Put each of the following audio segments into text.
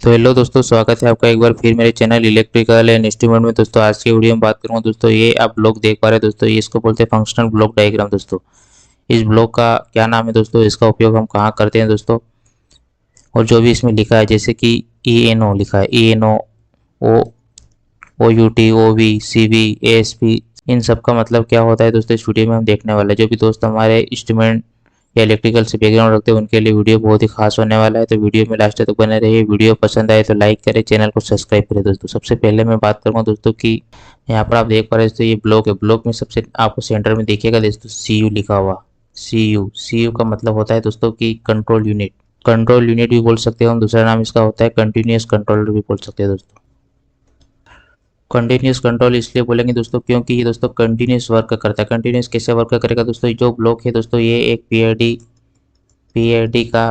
तो हेलो दोस्तों, स्वागत है आपका एक बार फिर मेरे चैनल इलेक्ट्रिकल एंड इंस्ट्रूमेंट में। दोस्तों आज की वीडियो में बात करूंगा दोस्तों, ये आप ब्लॉक देख पा रहे हैं दोस्तों, ये इसको बोलते हैं फंक्शनल ब्लॉक डायग्राम दोस्तों। इस ब्लॉक का क्या नाम है दोस्तों, इसका उपयोग हम कहाँ करते हैं दोस्तों, और जो भी इसमें लिखा है जैसे कि ई एन ओ लिखा है, E N O, O U T, O V, C V, A S P, इन सब का मतलब क्या होता है दोस्तों, इस वीडियो में हम देखने वाले हैं। जो भी दोस्त हमारे इंस्ट्रूमेंट या इलेक्ट्रिकल से बैकग्राउंड रखते हैं उनके लिए वीडियो बहुत ही खास होने वाला है। तो वीडियो में लास्ट तक बने रहिए। वीडियो पसंद आए तो लाइक करें, चैनल को सब्सक्राइब करें दोस्तों। सबसे पहले मैं बात करूँगा दोस्तों कि यहाँ पर आप देख पा रहे हैं दोस्तों, ये ब्लॉक है। ब्लॉक में सबसे आपको सेंटर में देखिएगा दोस्तों सी यू लिखा हुआ। सी यू का मतलब होता है दोस्तों कि कंट्रोल यूनिट। कंट्रोल यूनिट भी बोल सकते हैं हम, दूसरा नाम इसका होता है कंटिन्यूस कंट्रोलर भी बोल सकते हैं दोस्तों। कंटिन्यूस कंट्रोल इसलिए बोलेंगे दोस्तों क्योंकि ये दोस्तों कंटिन्यूस वर्क करता है। कंटिन्यूस कैसे वर्क करेगा दोस्तों, जो ब्लॉक है दोस्तों ये एक पीआईडी का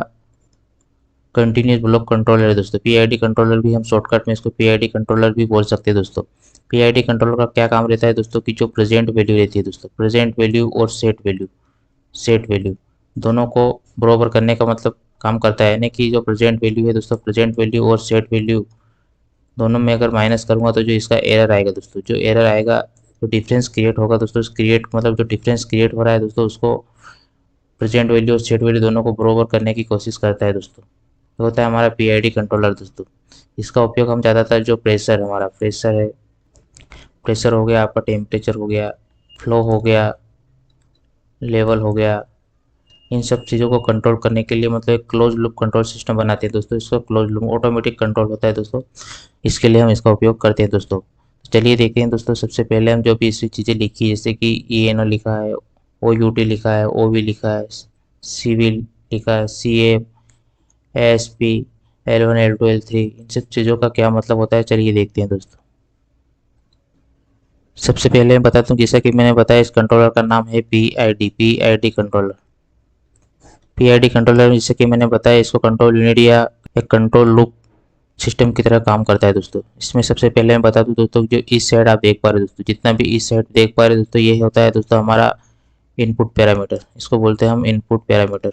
कंटिन्यूस ब्लॉक कंट्रोलर है दोस्तों। पीआईडी कंट्रोलर भी हम शॉर्टकट में इसको पीआईडी कंट्रोलर भी बोल सकते हैं दोस्तों। पीआईडी कंट्रोलर का क्या काम रहता है दोस्तों कि जो प्रेजेंट वैल्यू रहती है दोस्तों, प्रेजेंट वैल्यू और सेट वैल्यू दोनों को बराबर करने का मतलब काम करता है। यानी कि जो प्रेजेंट वैल्यू है दोस्तों, प्रेजेंट वैल्यू और सेट वैल्यू दोनों में अगर माइनस करूँगा तो जो इसका एरर आएगा दोस्तों, जो एरर आएगा, जो डिफरेंस क्रिएट होगा दोस्तों, क्रिएट मतलब जो डिफरेंस क्रिएट हो रहा है दोस्तों, उसको प्रेजेंट वैल्यू और सेट वैल्यू दोनों को बराबर करने की कोशिश करता है दोस्तों। ये होता है हमारा पीआईडी कंट्रोलर दोस्तों। इसका उपयोग हम ज़्यादातर जो हमारा प्रेशर है, प्रेशर हो गया, आपका टेम्परेचर हो गया, फ्लो हो गया, लेवल हो गया, इन सब चीज़ों को कंट्रोल करने के लिए मतलब एक क्लोज लूप कंट्रोल सिस्टम बनाते हैं दोस्तों। इसको क्लोज लूप ऑटोमेटिक कंट्रोल होता है दोस्तों, इसके लिए हम इसका उपयोग करते हैं दोस्तों। चलिए देखते हैं दोस्तों, सबसे पहले हम जो भी इसी चीज़ें लिखी जैसे कि ई एन ओ लिखा है, ओ यू टी लिखा है, ओ वी लिखा है, सी वी लिखा है, C S P, L1 L2 L3, इन सब चीज़ों का क्या मतलब होता है, चलिए देखते हैं दोस्तों। सबसे पहले मैं बताता हूँ, जैसा कि मैंने बताया इस कंट्रोलर का नाम है पीआईडी कंट्रोलर। पीआईडी कंट्रोलर जैसे कि मैंने बताया इसको कंट्रोल यूनिट या एक कंट्रोल लूप सिस्टम की तरह काम करता है दोस्तों। इसमें सबसे पहले मैं बता दूं दोस्तों, जो इस साइड आप देख पा रहे हो दोस्तों, जितना भी इस साइड देख पा रहे हो दोस्तों, ये होता है दोस्तों हमारा इनपुट पैरामीटर। इसको बोलते हैं हम इनपुट पैरामीटर।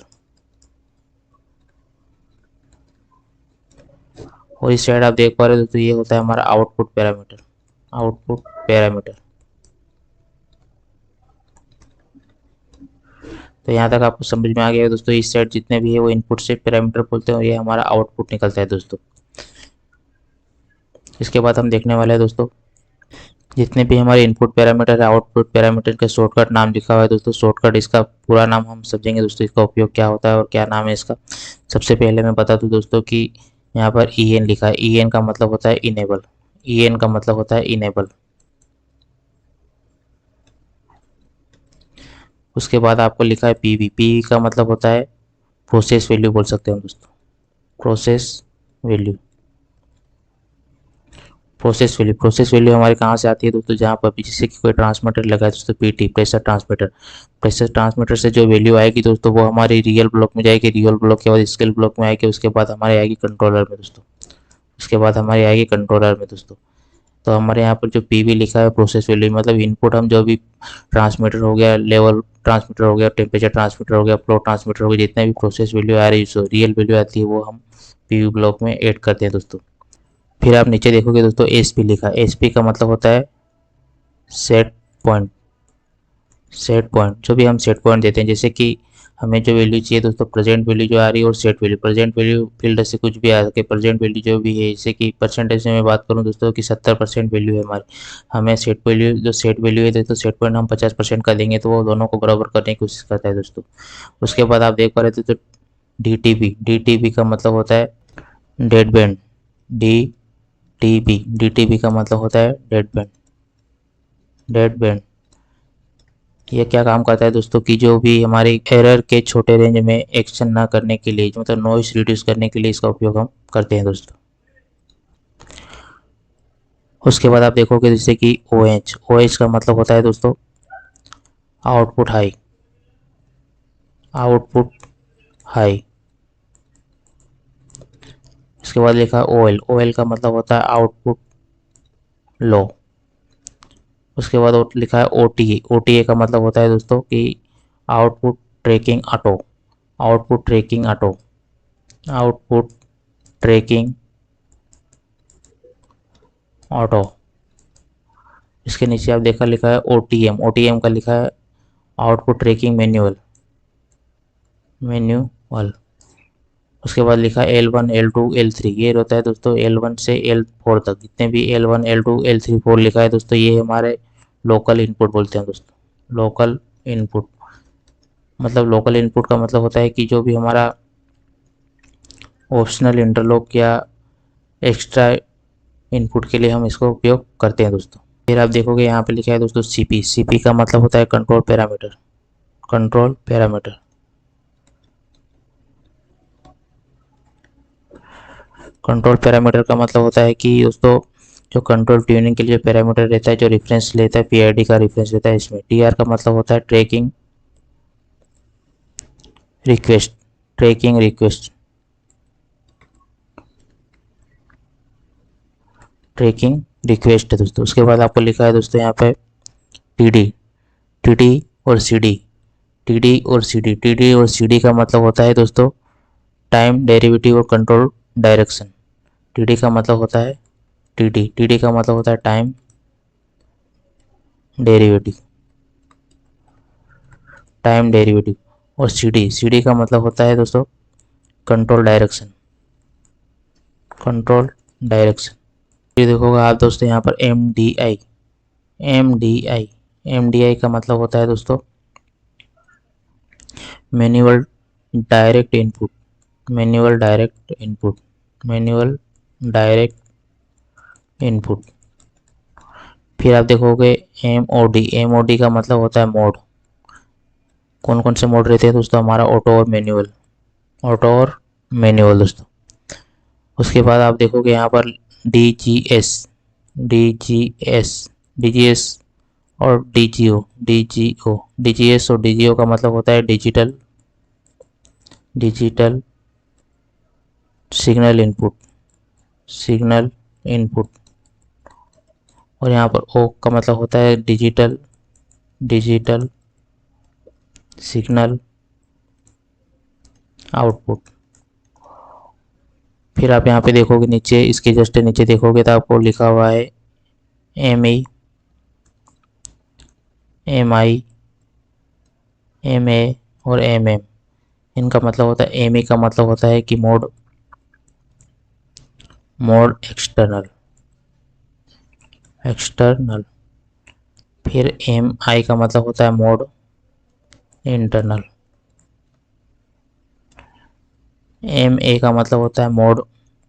और इस साइड आप देख पा रहे हो दोस्तों, ये होता है हमारा आउटपुट पैरामीटर। तो यहाँ तक आपको समझ में आ गया है दोस्तों। इस साइड जितने भी है वो इनपुट से पैरामीटर बोलते हैं, और ये हमारा आउटपुट निकलता है दोस्तों। इसके बाद हम देखने वाले हैं दोस्तों, जितने भी हमारे इनपुट पैरामीटर है, आउटपुट पैरामीटर का शॉर्टकट नाम लिखा हुआ है दोस्तों। शॉर्टकट इसका पूरा नाम हम समझेंगे दोस्तों, इसका उपयोग क्या होता है और क्या नाम है इसका। सबसे पहले मैं बता दूं दोस्तों कि यहाँ पर ई एन लिखा है, ई एन का मतलब होता है इनेबल। ई एन का मतलब होता है इनेबल। उसके बाद आपको लिखा है पीवी। पीवी का मतलब होता है प्रोसेस वैल्यू बोल सकते हैं दोस्तों, प्रोसेस वैल्यू। प्रोसेस वैल्यू हमारे कहाँ से आती है दोस्तों, जहाँ पर भी जैसे कि कोई ट्रांसमीटर लगा है दोस्तों, पीटी प्रेशर ट्रांसमीटर से जो वैल्यू आएगी दोस्तों वो हमारी रियल ब्लॉक में जाएगी, रियल ब्लॉक के बाद स्केल ब्लॉक में आएगी, उसके बाद हमारे आएगी कंट्रोलर में दोस्तों, उसके बाद हमारी आएगी कंट्रोलर में दोस्तों। तो हमारे यहाँ पर जो पीवी लिखा है प्रोसेस वैल्यू मतलब इनपुट, हम जो भी ट्रांसमीटर हो गया, लेवल ट्रांसमीटर हो गया, टेम्परेचर ट्रांसमीटर हो गया, फ्लो ट्रांसमीटर हो गया, जितने भी प्रोसेस वैल्यू आ रही है, रियल वैल्यू आती है, वो हम पीवी ब्लॉक में ऐड करते हैं दोस्तों। फिर आप नीचे देखोगे दोस्तों एसपी लिखा है। एसपी का मतलब होता है सेट पॉइंट। जो भी हम सेट पॉइंट देते हैं, जैसे कि हमें जो वैल्यू चाहिए दोस्तों, प्रेजेंट वैल्यू जो आ रही है और set value. Present value field से कुछ भी आ सके, प्रेजेंट वैल्यू जो भी है, जैसे कि परसेंटेज में मैं बात करूं दोस्तों कि 70% वैल्यू है हमारी, हमें सेट वैल्यू है दोस्तों, सेट पॉइंट हम 50% का देंगे तो वो दोनों को बराबर करने की कोशिश करता है दोस्तों। उसके बाद आप देख पा रहे थे तो डी का मतलब होता है डेड बैंड। डी का मतलब होता है डेड बैंड। ये क्या काम करता है दोस्तों कि जो भी हमारे एरर के छोटे रेंज में एक्शन ना करने के लिए, मतलब नॉइस रिड्यूस करने के लिए इसका उपयोग हम करते हैं दोस्तों। उसके बाद आप देखोगे जैसे कि ओ एच का मतलब होता है दोस्तों आउटपुट हाई। Output high. इसके बाद लिखा ओ एल का मतलब होता है आउटपुट लो। उसके बाद लिखा है ओ टी ए का मतलब होता है दोस्तों कि output tracking auto. Output tracking auto. इसके नीचे आप देखा लिखा है OTM, OTM का लिखा है आउटपुट ट्रैकिंग मैन्युअल। उसके बाद लिखा है L1 L2 L3, ये होता है दोस्तों L1 से L4 तक, जितने भी L1 L2 L3 4 लिखा है दोस्तों, ये हमारे लोकल इनपुट बोलते हैं दोस्तों। लोकल इनपुट मतलब लोकल इनपुट का मतलब होता है कि जो भी हमारा ऑप्शनल इंटरलॉक या एक्स्ट्रा इनपुट के लिए हम इसको उपयोग करते हैं दोस्तों। फिर आप देखोगे यहाँ पे लिखा है दोस्तों CP। CP का मतलब होता है control parameter. Control parameter control parameter का मतलब होता है कि दोस्तों जो कंट्रोल ट्यूनिंग के लिए पैरामीटर रहता है, जो रेफरेंस लेता है, PID का रेफरेंस लेता है इसमें। TR का मतलब होता है tracking request. Tracking request tracking request है दोस्तों। उसके बाद आपको लिखा है दोस्तों यहाँ पे TD। TD और CD। TD और CD। TD और CD का मतलब होता है दोस्तों टाइम डेरिवेटिव और कंट्रोल डायरेक्शन। TD का मतलब होता है TD का मतलब होता है टाइम डेरिवेटिव। और CD का मतलब होता है दोस्तों कंट्रोल डायरेक्शन। कंट्रोल डायरेक्शन ये देखोगे आप दोस्तों यहाँ पर MDI का मतलब होता है दोस्तों manual direct input. Manual direct input. फिर आप देखोगे MOD का मतलब होता है मोड। कौन कौन से मोड रहते हैं दोस्तों? हमारा ऑटो और मैनुअल दोस्तों। उसके बाद आप देखोगे यहाँ पर DGS और DGS और DGO का मतलब होता है डिजिटल सिग्नल इनपुट। और यहाँ पर O का मतलब होता है डिजिटल सिग्नल आउटपुट। फिर आप यहाँ पे देखोगे नीचे, इसके जस्ट नीचे देखोगे तो आपको लिखा हुआ है MI MA और MM। इनका मतलब होता है MA का मतलब होता है कि मोड एक्सटर्नल। फिर MI का मतलब होता है मोड इंटरनल। MA का मतलब होता है मोड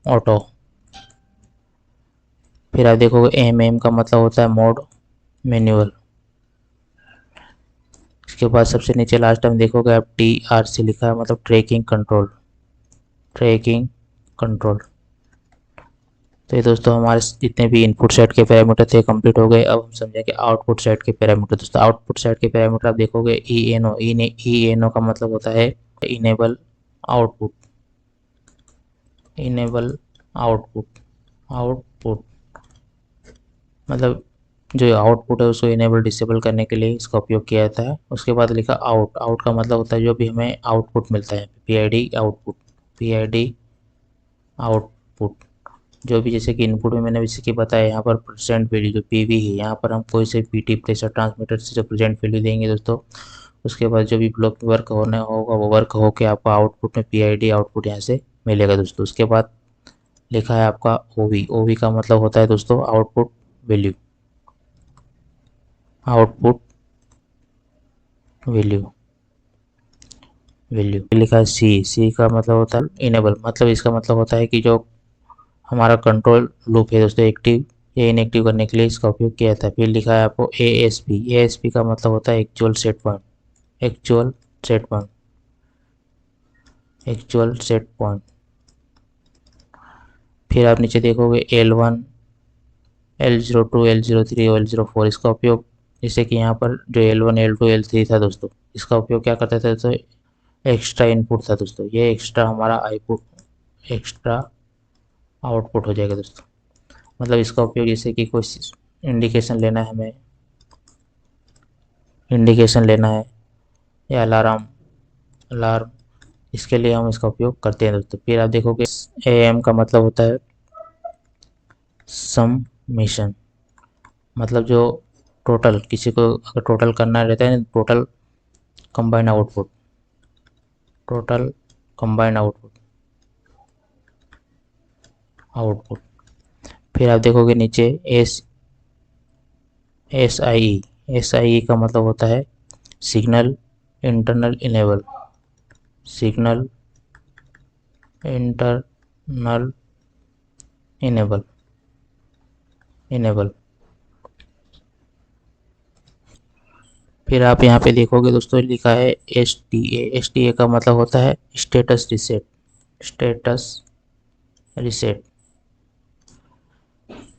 ऑटो। फिर आप देखोगे MM का मतलब होता है मोड मैनुअल। इसके बाद सबसे नीचे लास्ट टाइम देखोगे आप TRC लिखा है, मतलब ट्रैकिंग कंट्रोल। तो ये दोस्तों हमारे जितने भी इनपुट साइड के पैरामीटर थे कंप्लीट हो गए। अब हम समझेंगे आउटपुट साइड के पैरामीटर। दोस्तों आउटपुट साइड के पैरामीटर आप देखोगे ENO का मतलब होता है इनेबल आउटपुट। आउटपुट मतलब जो आउटपुट है उसको इनेबल डिसेबल करने के लिए इसका उपयोग किया जाता है। उसके बाद लिखा आउट का मतलब होता है जो भी हमें आउटपुट मिलता है, PID आउटपुट जो भी, जैसे कि इनपुट में मैंने जैसे कि बताया यहाँ पर प्रेजेंट वैल्यू जो PV है, यहाँ पर हम कोई से PT प्रेशर ट्रांसमीटर से जो प्रेजेंट वैल्यू देंगे दोस्तों, उसके बाद जो भी ब्लॉक वर्क होना होगा वो वर्क होके आपको आउटपुट में PID आउटपुट यहाँ से मिलेगा दोस्तों। उसके बाद लिखा है आपका OV का मतलब होता है दोस्तों वैल्यू आउटपुट वैल्यू लिखा है सी का मतलब होता है इनेबल। मतलब इसका मतलब होता है कि जो हमारा कंट्रोल लूप है दोस्तों एक्टिव या इनएक्टिव करने के लिए इसका उपयोग किया जाता है। फिर लिखा है आपको ASP का मतलब होता है एक्चुअल सेट पॉइंट। फिर आप नीचे देखोगे L1 L02 L03 और L04। इसका उपयोग जैसे कि यहाँ पर जो L1 L2 L3 था दोस्तों, इसका उपयोग क्या करता था दोस्तों? एक्स्ट्रा इनपुट था दोस्तों। ये एक्स्ट्रा हमारा एक्स्ट्रा आउटपुट हो जाएगा दोस्तों। मतलब इसका उपयोग जैसे कि कोई इंडिकेशन लेना है या अलार्म, इसके लिए हम इसका उपयोग करते हैं दोस्तों। फिर आप देखोगे AM का मतलब होता है सम मिशन मतलब जो टोटल, किसी को अगर टोटल करना रहता है total combine output, total combine output. फिर आप देखोगे नीचे एस आई ई का मतलब होता है signal internal enable, signal internal enable enable. फिर आप यहाँ पे देखोगे दोस्तों लिखा है एस टी ए का मतलब होता है स्टेटस रीसेट, स्टेटस रीसेट।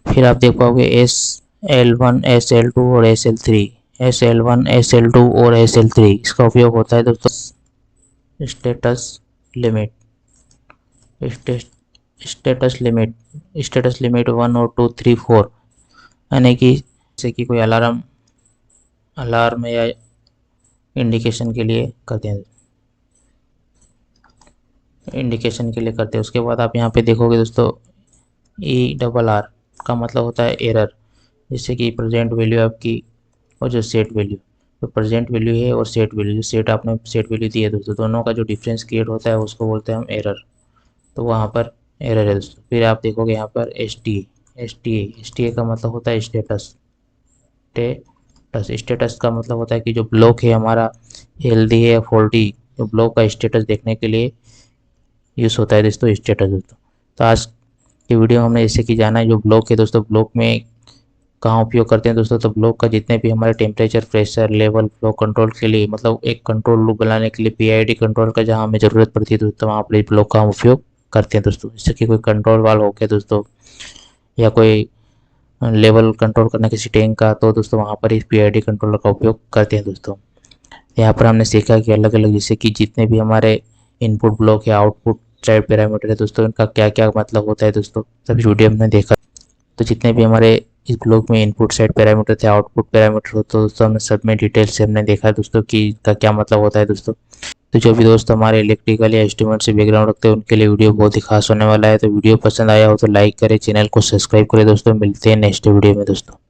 फिर आप देख पाओगे SL1 SL2 और SL3, SL1 SL2 और SL3, इसका उपयोग होता है दोस्तों स्टेटस लिमिट, स्टेटस लिमिट 1 और 2 3 4, यानी कि जैसे कि कोई अलार्म या इंडिकेशन के लिए करते हैं, उसके बाद आप यहाँ पे देखोगे दोस्तों ERR का मतलब होता है एरर, जैसे कि प्रेजेंट वैल्यू आपकी और जो सेट वैल्यू, तो प्रेजेंट वैल्यू है और सेट वैल्यू, जो सेट आपने सेट वैल्यू दी है दोस्तों, दोनों का जो डिफरेंस क्रिएट होता है उसको बोलते हैं हम एरर, तो वहाँ पर एरर है दोस्तों। फिर आप देखोगे यहाँ पर एस टी ए का मतलब होता है स्टेटस का मतलब होता है कि जो ब्लॉक है हमारा हेल्दी है या फॉल्टी, जो ब्लॉक का स्टेटस देखने के लिए यूज़ होता है दोस्तों स्टेटस दोस्तों। तो आज की वीडियो में हमने जैसे कि जाना है जो ब्लॉक है दोस्तों, ब्लॉक में कहाँ उपयोग करते हैं दोस्तों, तो ब्लॉक का जितने भी हमारे temperature, pressure, level, flow control के लिए, मतलब एक कंट्रोल लूप बनाने के लिए PID कंट्रोल का जहाँ हमें ज़रूरत पड़ती है दोस्तों, वहाँ पर इस ब्लॉक का हम उपयोग करते हैं दोस्तों। जैसे कि कोई कंट्रोल वाल हो गया दोस्तों, या कोई लेवल कंट्रोल करना किसी टैंक का, तो दोस्तों वहाँ पर इस PID कंट्रोलर का उपयोग करते हैं दोस्तों। यहाँ पर हमने सीखा कि अलग अलग जैसे कि जितने भी हमारे इनपुट ब्लॉक या आउटपुट साइड पैरामीटर है दोस्तों, इनका क्या क्या मतलब होता है दोस्तों, सभी वीडियो हमने देखा। तो जितने भी हमारे इस ब्लॉक में इनपुट साइड पैरामीटर थे, आउटपुट पैरामीटर हो, तो दोस्तों हमने सब में डिटेल से हमने देखा दोस्तों कि इसका क्या मतलब होता है दोस्तों। तो जो भी दोस्त हमारे इलेक्ट्रिकल या इंस्ट्रूमेंट से बैकग्राउंड रखते हैं उनके लिए वीडियो बहुत ही खास होने वाला है। तो वीडियो पसंद आया हो तो लाइक करें, चैनल को सब्सक्राइब करें दोस्तों। मिलते हैं नेक्स्ट वीडियो में दोस्तों।